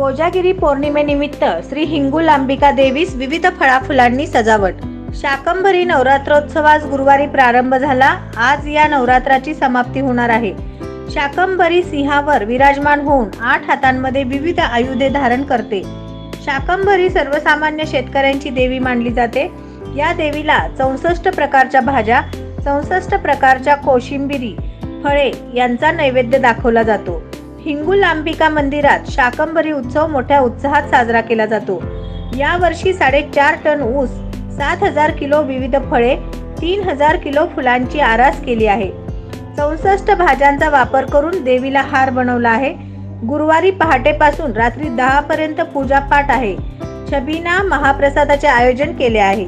कोजागिरी पौर्णिमेनिमित्त श्री हिंगुलांबिका देवीस विविध फळाफुलांनी सजावट। शाकंभरी नवरात्रोत्सवास गुरुवारी प्रारंभ झाला। आज या नवरात्राची समाप्ती होणार आहे। शाकंभरी सिंहावर विराजमान होऊन 8 हातांमध्ये विविध आयुधे धारण करते। शाकंभरी सर्वसामान्य शेतकऱ्यांची देवी मानली जाते। या देवीला 64 प्रकारच्या भाज्या, 64 प्रकारच्या कोशिंबिरी, फळे यांचा नैवेद्य दाखवला जातो। हिंगुलांबिका मंदिरात शाकंभरी उत्सव मोठ्या उत्साहात साजरा केला जातो। या वर्षी 4.5 टन ऊस, 7000 किलो विविध फळे, 3000 किलो फुलांची आरास केली आहे। 64 भाज्यांचा वापर करून देवीला हार बनवला आहे। गुरुवारी पहाटेपासून रात्री 10 पर्यंत पूजापाठ आहे। छबिना महाप्रसादाचे आयोजन केले आहे।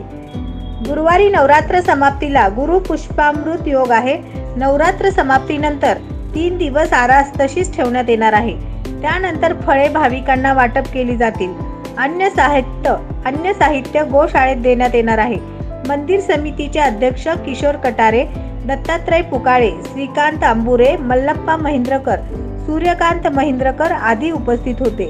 गुरुवारी नवरात्र समाप्तीला गुरु पुष्पामृत योग आहे। नवरात्र समाप्तीनंतर 3 दिवस आरास तशीच ठेवण्यात येणार आहे। त्यानंतर फळे भाविकांना वाटप केली जातील। अन्य साहित्य गोशाळेत देण्यात येणार आहे। मंदिर समितीचे अध्यक्ष किशोर कटारे, दत्तात्रय पुकाळे, श्रीकांत आंबुरे, मल्लप्पा महेंद्रकर, सूर्यकांत महेंद्रकर आदी उपस्थित होते।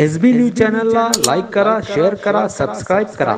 SB न्यूज चॅनलला लाईक करा, शेअर करा, सबस्क्राईब करा।